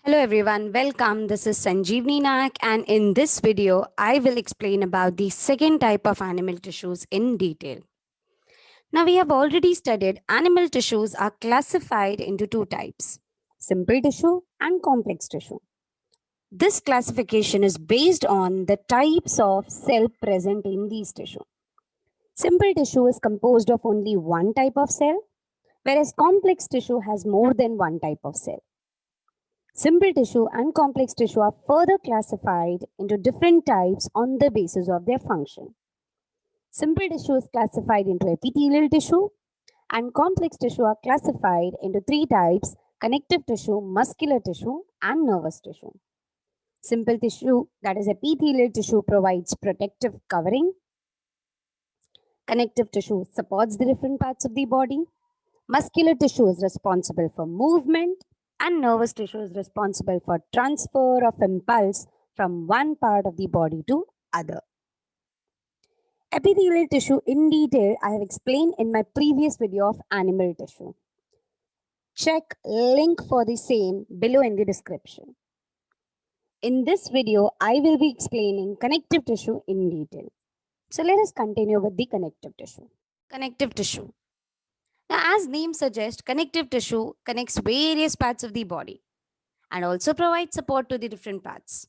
Hello everyone, welcome. This is Sanjeevni Nayak, and in this video, I will explain about the second type of animal tissues in detail. Now, we have already studied animal tissues are classified into two types, simple tissue and complex tissue. This classification is based on the types of cell present in these tissue. Simple tissue is composed of only one type of cell, whereas complex tissue has more than one type of cell. Simple tissue and complex tissue are further classified into different types on the basis of their function. Simple tissue is classified into epithelial tissue, and complex tissue are classified into three types: connective tissue, muscular tissue, and nervous tissue. Simple tissue, that is epithelial tissue, provides protective covering. Connective tissue supports the different parts of the body. Muscular tissue is responsible for movement, and nervous tissue is responsible for transfer of impulse from one part of the body to other. Epithelial tissue in detail I have explained in my previous video of animal tissue. Check link for the same below in the description. In this video, I will be explaining connective tissue in detail. So let us continue with the connective tissue. Connective tissue. Now, as name suggests, connective tissue connects various parts of the body and also provides support to the different parts.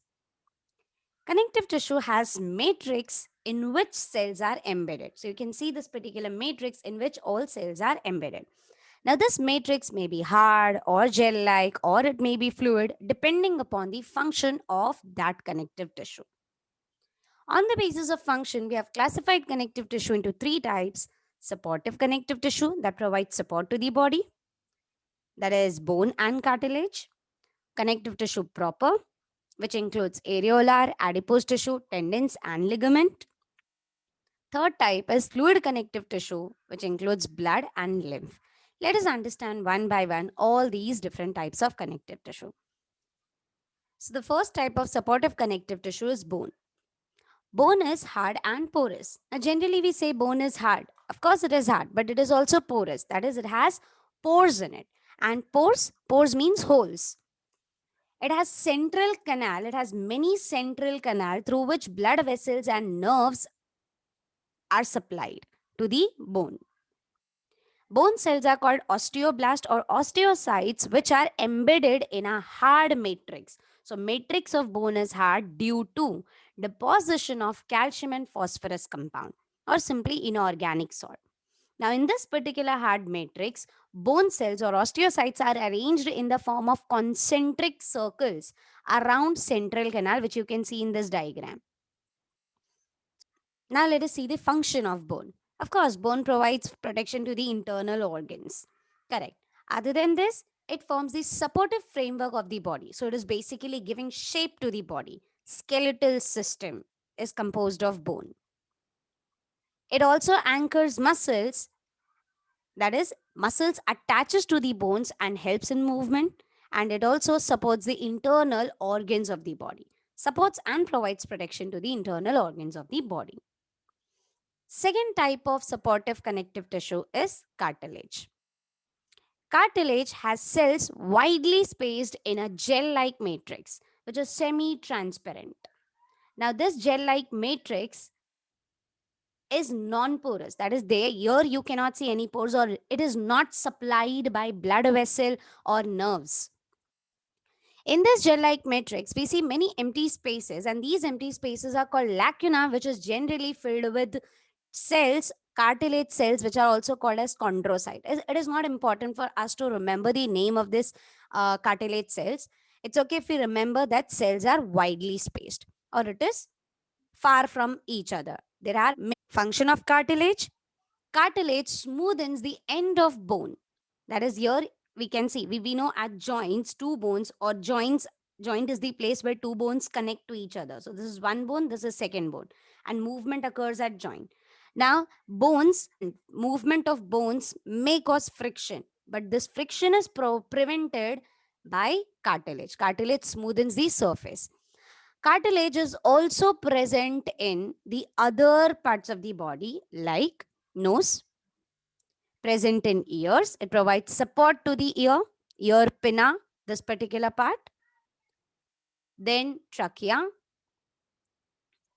Connective tissue has matrix in which cells are embedded. So you can see this particular matrix in which all cells are embedded. Now this matrix may be hard or gel-like, or it may be fluid depending upon the function of that connective tissue. On the basis of function, we have classified connective tissue into three types: supportive connective tissue that provides support to the body, that is bone and cartilage; connective tissue proper, which includes areolar, adipose tissue, tendons, and ligament. Third type is fluid connective tissue, which includes blood and lymph. Let us understand one by one all these different types of connective tissue. So the first type of supportive connective tissue is bone. Bone is hard and porous. Now generally we say bone is hard. Of course it is hard, but it is also porous. That is, it has pores in it. And pores means holes. It has central canal. It has many central canal through which blood vessels and nerves are supplied to the bone. Bone cells are called osteoblast or osteocytes, which are embedded in a hard matrix. So matrix of bone is hard due to deposition of calcium and phosphorus compound, or simply inorganic salt. Now in this particular hard matrix, bone cells or osteocytes are arranged in the form of concentric circles around central canal, which you can see in this diagram. Now let us see the function of bone. Of course, bone provides protection to the internal organs. Correct. Other than this, it forms the supportive framework of the body. So it is basically giving shape to the body. Skeletal system is composed of bone. It also anchors muscles, that is, muscles attaches to the bones and helps in movement. And it also supports the internal organs of the body. Supports and provides protection to the internal organs of the body. Second type of supportive connective tissue is cartilage. Cartilage has cells widely spaced in a gel-like matrix, which is semi-transparent. Now, this gel-like matrix is non-porous. That is, there here you cannot see any pores, or it is not supplied by blood vessel or nerves. In this gel-like matrix, we see many empty spaces, and these empty spaces are called lacuna, which is generally filled with cells, cartilage cells, which are also called as chondrocyte. It is not important for us to remember the name of this cartilage cells. It's okay if we remember that cells are widely spaced or it is far from each other. There are function of cartilage. Cartilage smoothens the end of bone. That is, here we can see, we know at joints, two bones or joints, joint is the place where two bones connect to each other. So this is one bone, this is second bone, and movement occurs at joint. Now, movement of bones may cause friction, but this friction is prevented by cartilage. Cartilage smoothens the surface. Cartilage is also present in the other parts of the body, like nose, present in ears. It provides support to the ear pinna, this particular part. Then trachea,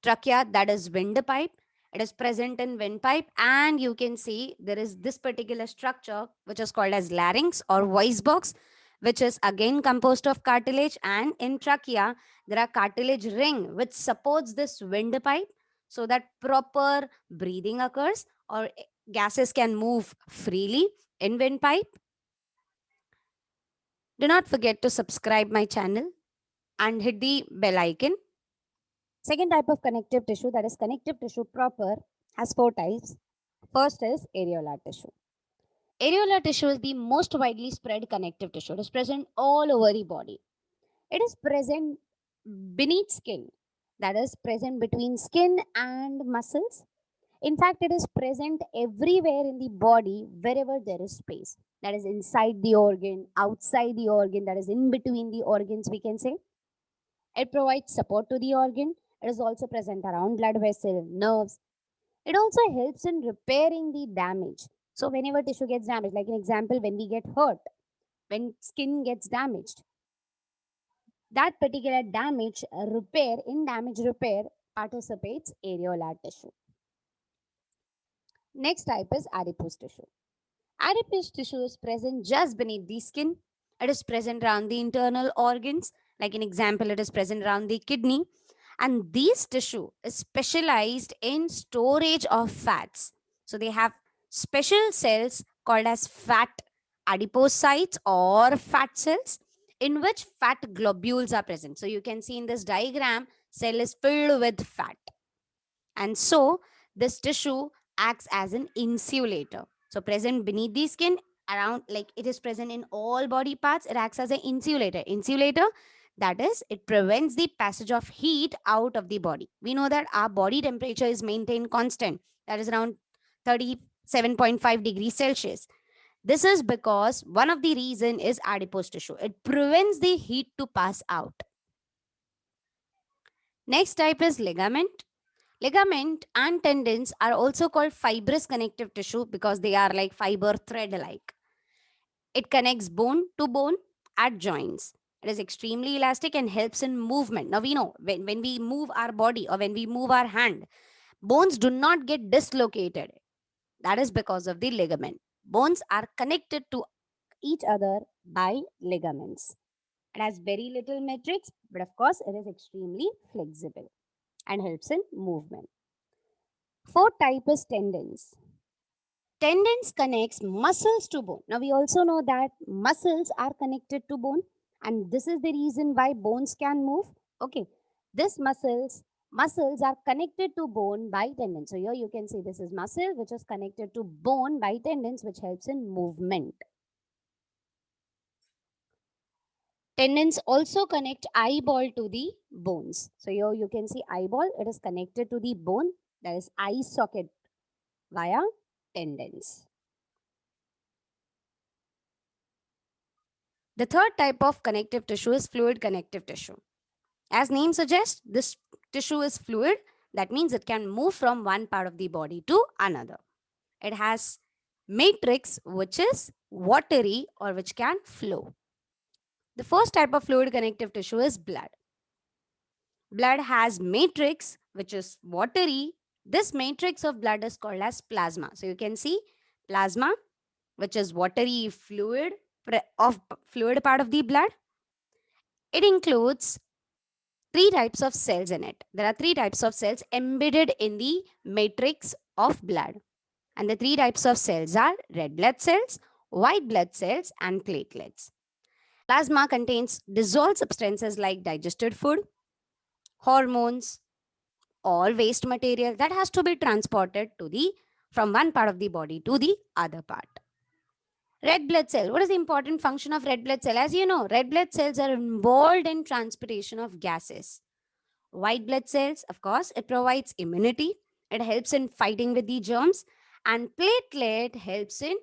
that is windpipe. It is present in windpipe, and you can see there is this particular structure which is called as larynx or voice box, which is again composed of cartilage. And in trachea there are cartilage ring which supports this windpipe so that proper breathing occurs, or gases can move freely in windpipe. Do not forget to subscribe my channel and hit the bell icon. Second type of connective tissue, that is connective tissue proper, has four types. First is areolar tissue. Areolar tissue is the most widely spread connective tissue. It is present all over the body. It is present beneath skin, that is present between skin and muscles. In fact, it is present everywhere in the body wherever there is space. That is inside the organ, outside the organ, that is in between the organs, we can say. It provides support to the organ. It is also present around blood vessel, nerves. It also helps in repairing the damage. So whenever tissue gets damaged, like an example, when we get hurt, when skin gets damaged, that particular damage repair, in damage repair, participates areolar tissue. Next type is adipose tissue. Adipose tissue is present just beneath the skin. It is present around the internal organs. Like an example, it is present around the kidney. And these tissue is specialized in storage of fats. So they have special cells called as fat adipocytes or fat cells, in which fat globules are present. So you can see in this diagram, cell is filled with fat. And so this tissue acts as an insulator. So present beneath the skin, around, like it is present in all body parts, it acts as an insulator. Insulator, that is, it prevents the passage of heat out of the body. We know that our body temperature is maintained constant, that is around 37.5 degrees Celsius. This is because one of the reason is adipose tissue. It prevents the heat to pass out. Next type is ligament. Ligament and tendons are also called fibrous connective tissue because they are like fiber thread like. It connects bone to bone at joints. It is extremely elastic and helps in movement. Now we know when we move our body or when we move our hand, bones do not get dislocated. That is because of the ligament. Bones are connected to each other by ligaments. It has very little matrix, but of course it is extremely flexible and helps in movement. Fourth type is tendons. Tendons connects muscles to bone. Now we also know that muscles are connected to bone, and this is the reason why bones can move. Okay, this muscles are connected to bone by tendons. So here you can see this is muscle which is connected to bone by tendons, which helps in movement. Tendons also connect eyeball to the bones. So here you can see eyeball, it is connected to the bone, that is eye socket, via tendons. The third type of connective tissue is fluid connective tissue. As name suggests, this tissue is fluid. That means it can move from one part of the body to another. It has matrix which is watery or which can flow. The first type of fluid connective tissue is blood. Blood has matrix which is watery. This matrix of blood is called as plasma. So you can see plasma, which is watery fluid part of the blood. It includes three types of cells in it. There are three types of cells embedded in the matrix of blood. And the three types of cells are red blood cells, white blood cells, and platelets. Plasma contains dissolved substances like digested food, hormones, all waste material that has to be transported from one part of the body to the other part. Red blood cell. What is the important function of red blood cell? As you know, red blood cells are involved in transportation of gases. White blood cells, of course, it provides immunity. It helps in fighting with the germs. And platelet helps in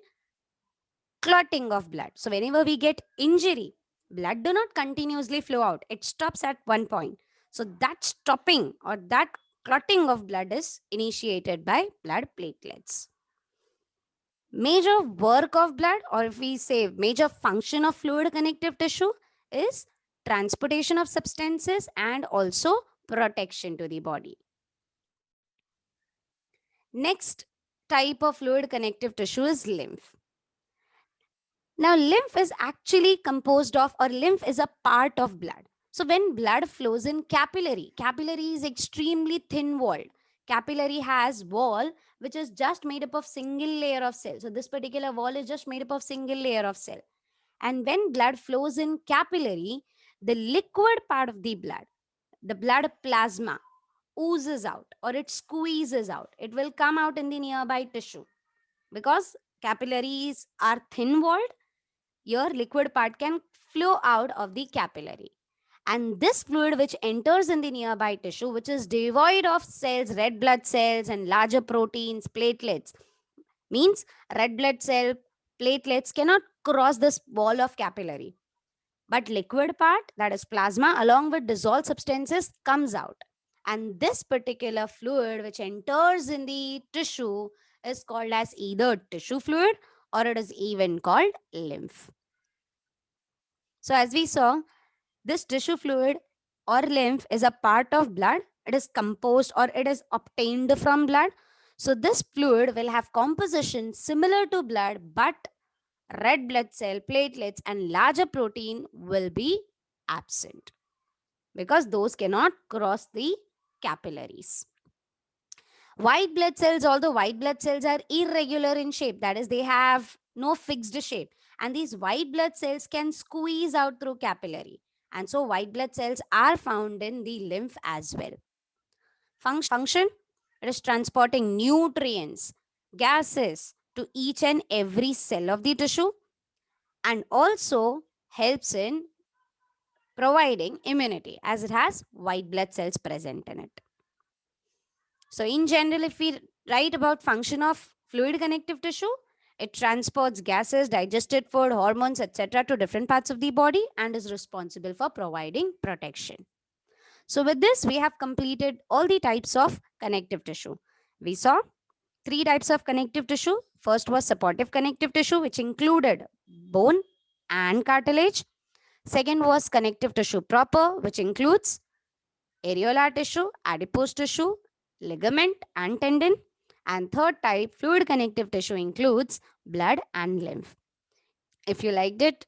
clotting of blood. So whenever we get injury, blood do not continuously flow out. It stops at one point. So that stopping or that clotting of blood is initiated by blood platelets. Major work of blood, or if we say major function of fluid connective tissue, is transportation of substances and also protection to the body. Next type of fluid connective tissue is lymph. Now, lymph is actually composed of, or lymph is a part of blood. So when blood flows in capillary is extremely thin walled. Capillary has wall which is just made up of single layer of cell. So this particular wall is just made up of single layer of cell. And when blood flows in capillary, the liquid part of the blood plasma oozes out or it squeezes out. It will come out in the nearby tissue because capillaries are thin walled. Your liquid part can flow out of the capillary. And this fluid which enters in the nearby tissue, which is devoid of cells, red blood cells and larger proteins, platelets, means red blood cell, platelets cannot cross this wall of capillary. But liquid part, that is plasma, along with dissolved substances, comes out. And this particular fluid which enters in the tissue is called as either tissue fluid or it is even called lymph. So as we saw, this tissue fluid or lymph is a part of blood. It is composed or it is obtained from blood. So this fluid will have composition similar to blood, but red blood cell, platelets and larger protein will be absent because those cannot cross the capillaries. White blood cells, although white blood cells are irregular in shape, that is, they have no fixed shape, and these white blood cells can squeeze out through capillary. And so white blood cells are found in the lymph as well. Function, it is transporting nutrients, gases to each and every cell of the tissue and also helps in providing immunity as it has white blood cells present in it. So in general, if we write about function of fluid connective tissue, it transports gases, digested food, hormones, etc. to different parts of the body and is responsible for providing protection. So with this, we have completed all the types of connective tissue. We saw 3 types of connective tissue. First was supportive connective tissue, which included bone and cartilage. Second was connective tissue proper, which includes areolar tissue, adipose tissue, ligament and tendon. And third type, fluid connective tissue, includes blood and lymph. If you liked it,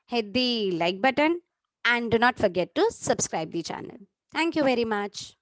hit the like button and do not forget to subscribe the channel. Thank you very much.